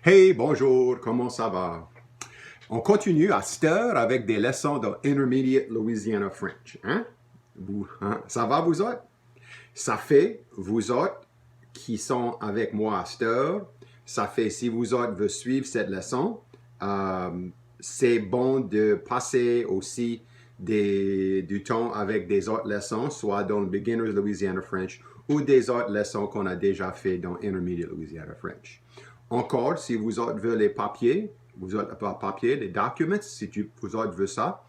Hey, bonjour, comment ça va? On continue à cette heure avec des leçons de Intermediate Louisiana French. Ça va, vous autres? Ça fait, vous autres qui sont avec moi à cette heure, ça fait, si vous autres veulent suivre cette leçon, c'est bon de passer aussi du temps avec des autres leçons, soit dans le Beginner's Louisiana French ou des autres leçons qu'on a déjà fait dans Intermediate Louisiana French. Encore, si vous autres voulez les papiers, les documents, si vous autres voulez ça,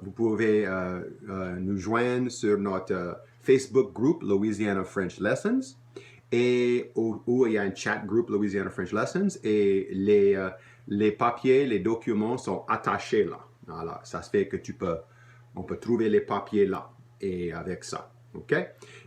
vous pouvez nous joindre sur notre Facebook group Louisiana French Lessons et où il y a un chat group Louisiana French Lessons et les papiers, les documents sont attachés là. Alors, ça se fait que on peut trouver les papiers là et avec ça. OK?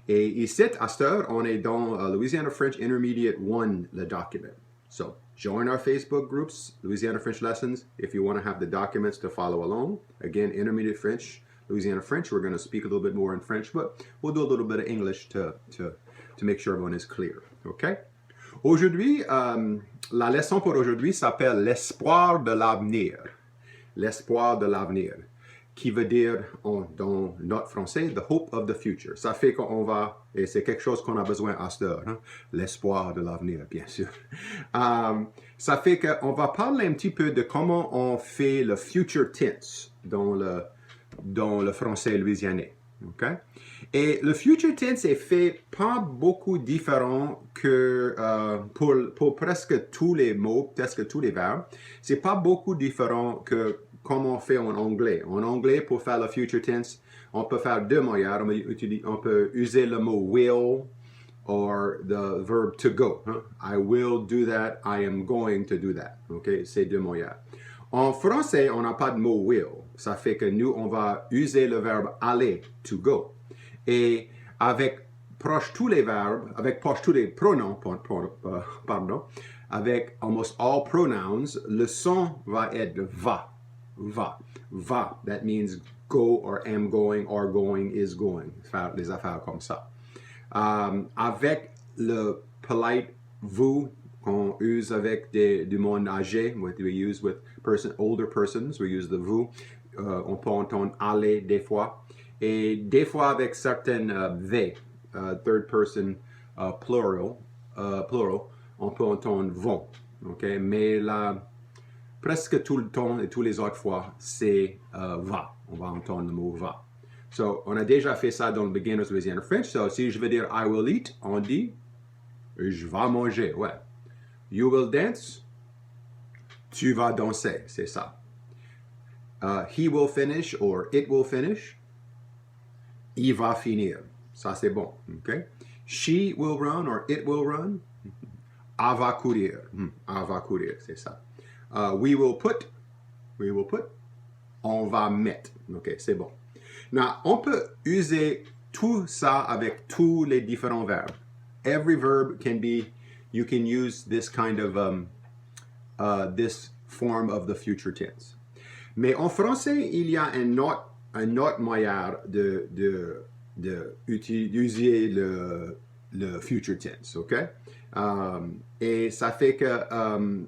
Et ici, à cette heure, on est dans Louisiana French Intermediate 1, le document. So, join our Facebook groups, Louisiana French Lessons, if you want to have the documents to follow along. Again, Intermediate French, Louisiana French. We're going to speak a little bit more in French, but we'll do a little bit of English to make sure everyone is clear. OK? Aujourd'hui, la leçon pour aujourd'hui s'appelle l'espoir de l'avenir. L'espoir de l'avenir, qui veut dire, dans notre français, the hope of the future. Ça fait qu'on va, et c'est quelque chose qu'on a besoin à cette heure, hein? L'espoir de l'avenir, bien sûr. Ça fait qu'on va parler un petit peu de comment on fait le future tense dans le français louisianais. Okay? Et le future tense est fait pas beaucoup différent que pour presque tous les mots, presque tous les verbes. C'est pas beaucoup différent que comme on fait en anglais. En anglais, pour faire le future tense, on peut faire deux moyens. On peut user le mot will or the verb to go. Hein? I will do that. I am going to do that. Okay? C'est deux moyens. En français, on n'a pas de mot will. Ça fait que nous, on va user le verbe aller, to go. Et avec proche tous les verbes, avec proche tous les pronoms, pardon, avec almost all pronouns, le son va être va. Va. Va. That means go or am going or going is going. Faire des affaires comme ça. Avec le polite vous, qu'on use avec du monde âgé, what we use with older persons, we use the vous. On peut entendre aller des fois. Et des fois avec certaines they, third person plural, on peut entendre vont. Okay? Mais presque tout le temps et tous les autres fois, c'est va. On va entendre le mot va. So, on a déjà fait ça dans le Beginner's Louisiana French. So, si je veux dire I will eat, on dit je vais manger. Ouais. You will dance, tu vas danser. C'est ça. He will finish or it will finish, il va finir. Ça, c'est bon. Okay? She will run or it will run, elle va courir. Elle va courir, c'est ça. We will put, on va mettre. OK, c'est bon. Now, on peut user tout ça avec tous les différents verbes. Every verb can be, you can use this kind of, this form of the future tense. Mais en français, il y a un autre moyen d'utiliser le future tense, OK? Et ça fait que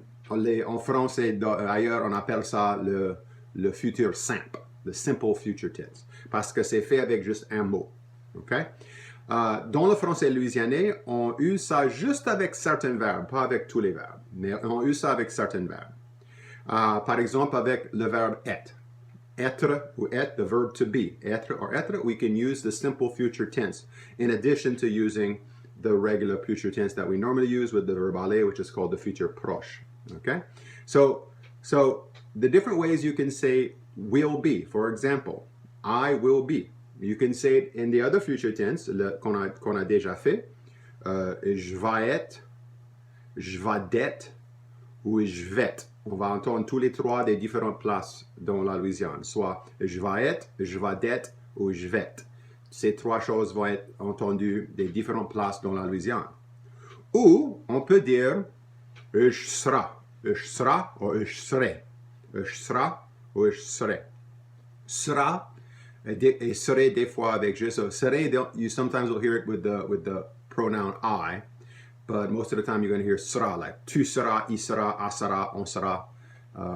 en français, ailleurs, on appelle ça le futur simple, le simple future tense, parce que c'est fait avec juste un mot, OK? Dans le français louisianais, on use ça juste avec certains verbes, pas avec tous les verbes, mais on use ça avec certains verbes. Par exemple, avec le verbe être. Être ou être, the verb to be. Être or être, we can use the simple future tense in addition to using the regular future tense that we normally use with the verb aller, which is called the future proche. Okay? So the different ways you can say will be. For example, I will be. You can say it in the other future tense qu'on a déjà fait. Je vais être, je vais d'être ou je vais être. On va entendre tous les trois des différentes places dans la Louisiane. Soit je vais être, je vais d'être ou je vais être. Ces trois choses vont être entendues des différentes places dans la Louisiane. Ou on peut dire je sera ou je serai. Je sera ou je serai. Sera et serai des fois avec je. So serai, you sometimes will hear it with the pronoun I. but most of the time you're going to hear sera, like tu seras, il sera, elle sera, on sera,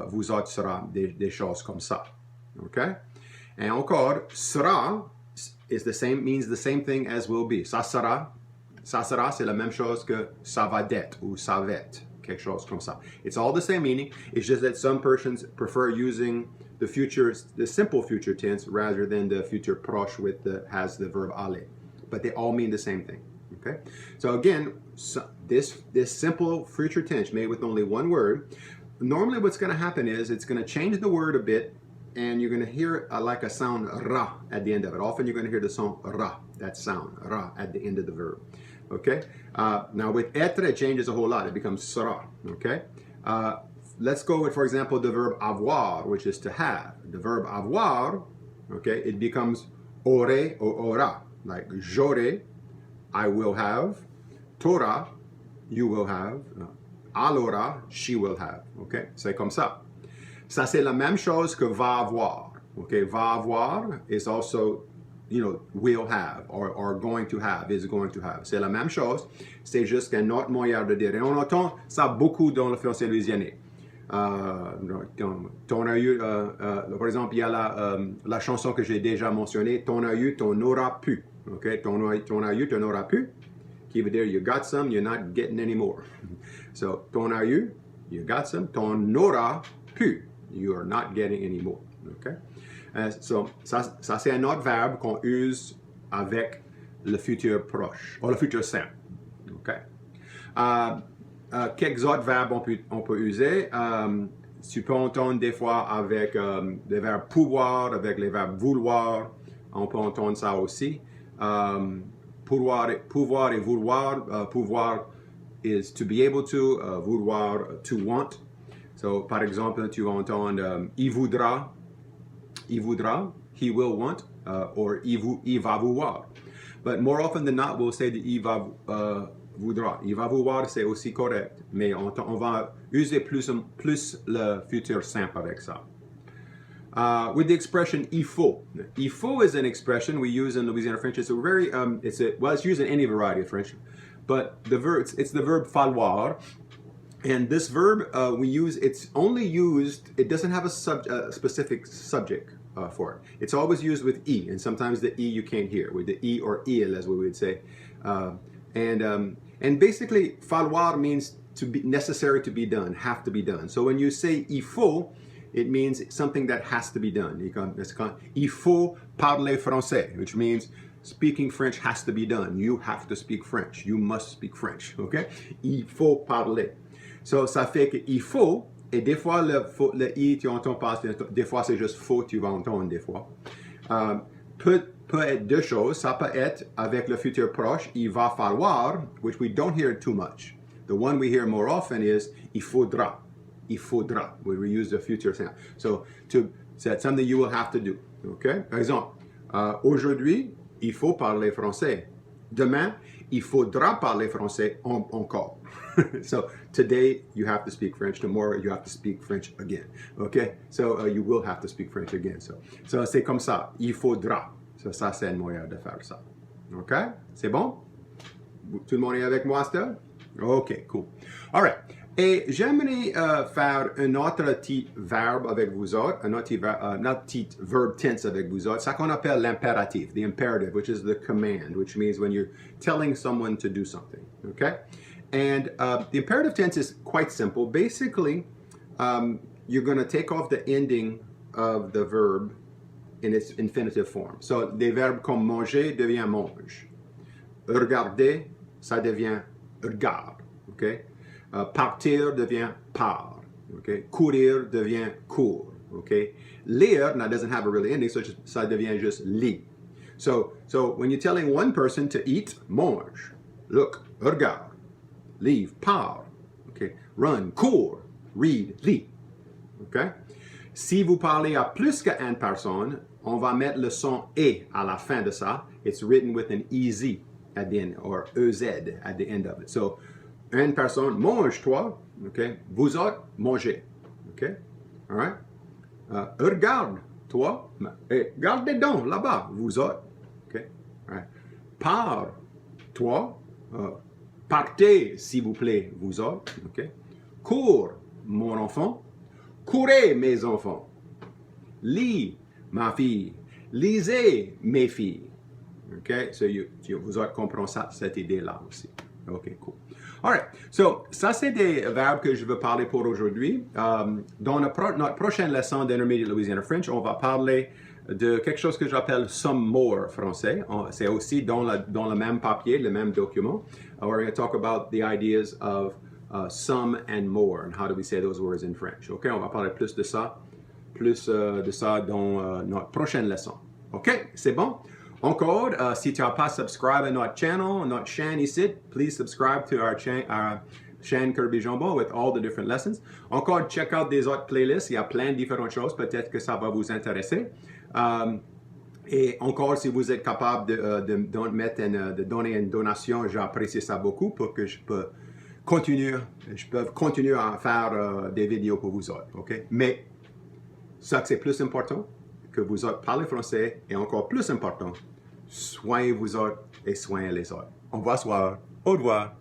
vous autres sera, des choses comme ça. Okay? And encore, sera is the same, means the same thing as will be. Ça sera, c'est la même chose que ça va d'être ou ça va être. Quelque chose comme ça. It's all the same meaning. It's just that some persons prefer using the simple future tense rather than the future proche has the verb aller. But they all mean the same thing. Okay? So again, this simple future tense made with only one word, normally what's going to happen is it's going to change the word a bit and you're going to hear like a sound ra at the end of it. Often you're going to hear the sound ra, that sound ra at the end of the verb. Okay? Now with être, it changes a whole lot. It becomes sera. Okay? Let's go with, for example, the verb avoir, which is to have. The verb avoir, okay, it becomes aurai or aura. Like j'aurai, I will have. T'auras, you will have. Elle aura, she will have. Okay? C'est comme ça. Ça, c'est la même chose que va avoir. Okay? Va avoir is also, will have, or going to have, is going to have. C'est la même chose, c'est juste qu'un autre moyen de dire. Et on entend ça beaucoup dans le français louisianais. Par exemple, il y a la chanson que j'ai déjà mentionnée, Ton a eu, ton aura pu. Okay? Ton a eu, ton aura pu, qui veut dire you got some, you're not getting any more. So, ton a eu, you got some, ton aura pu, you are not getting any more. Okay? So, ça c'est un autre verbe qu'on use avec le futur proche, ou le futur simple. Okay? Quelques autres verbes on peut user. Tu peux entendre des fois avec les verbes pouvoir, avec les verbes vouloir. On peut entendre ça aussi. Pouvoir et vouloir. Pouvoir is to be able to, vouloir to want. So, par exemple, tu vas entendre il voudra, he will want, or il va vouloir. But more often than not, we'll say the il va voudra. Il va vouloir, c'est aussi correct, mais on va user plus le futur simple avec ça. With the expression il faut. Il faut is an expression we use in Louisiana French. It's a very, it's used in any variety of French, but it's the verb falloir. And this verb we use, it's only used, it doesn't have a specific subject for it. It's always used with E, and sometimes the E you can't hear, with the E or il as we would say. And basically, falloir means to be necessary to be done, have to be done. So when you say il faut, it means something that has to be done. Il faut parler français, which means speaking French has to be done. You have to speak French. You must speak French. Okay? Il faut parler. So, ça fait que il faut, et des fois le i, tu entends pas, des fois c'est juste faut, tu vas entendre des fois. Peut être deux choses. Ça peut être avec le futur proche, il va falloir, which we don't hear too much. The one we hear more often is il faudra. Il faudra, where we use the future sound. So, that's something you will have to do. Okay? Par exemple, aujourd'hui, il faut parler français. Demain, il faudra parler français encore. So today you have to speak French. Tomorrow you have to speak French again. Okay? So you will have to speak French again. So c'est comme ça. Il faudra. So ça c'est un moyen de faire ça. OK? C'est bon? Tout le monde est avec moi, Esther? OK, cool. All right. Et j'aimerais faire un autre petit verbe avec vous autres, un autre petit verb tense avec vous autres, ça qu'on appelle l'impératif, the imperative, which is the command, which means when you're telling someone to do something, okay? And the imperative tense is quite simple. Basically, you're going to take off the ending of the verb in its infinitive form. So, des verbes comme manger devient mange. Regarder, ça devient regarde, okay? Partir devient part, okay? Courir devient court, okay? Lire now doesn't have a really ending, so ça devient just lit. So when you're telling one person to eat, mange, look, regarde, leave, part, okay? Run, cours, read, lit, okay? Si vous parlez à plus qu'une personne, on va mettre le son et à la fin de ça. It's written with an EZ at the end, or EZ at the end of it. So, une personne, mange-toi, okay? Vous autres, mangez, okay? All right? Regarde-toi, gardez donc là-bas, vous autres, okay? All right? Parle-toi, Partez, s'il vous plaît, vous autres. OK? Cours, mon enfant. Courez, mes enfants. Lis, ma fille. Lisez, mes filles. OK? So, vous autres comprenez ça, cette idée-là aussi. OK, cool. All right. So, ça, c'est des verbes que je veux parler pour aujourd'hui. Dans notre prochaine leçon d'Intermediate Louisiana French, on va parler de quelque chose que j'appelle some more français. C'est aussi dans le même papier, le même document. We're going to talk about the ideas of some and more, and how do we say those words in French. OK? On va parler plus de ça dans notre prochaine leçon. OK? C'est bon? Encore, si tu n'as pas subscribe à notre chaîne ici, please subscribe to our chaîne Kirby Jambon with all the different lessons. Encore, check out des autres playlists. Il y a plein de différentes choses. Peut-être que ça va vous intéresser. Et encore, si vous êtes capable de donner une donation, j'apprécie ça beaucoup pour que je peux continuer à faire des vidéos pour vous autres. OK? Mais ça, c'est plus important que vous autres parlez français, et encore plus important, soignez vous autres et soignez les autres. Au revoir. Au revoir.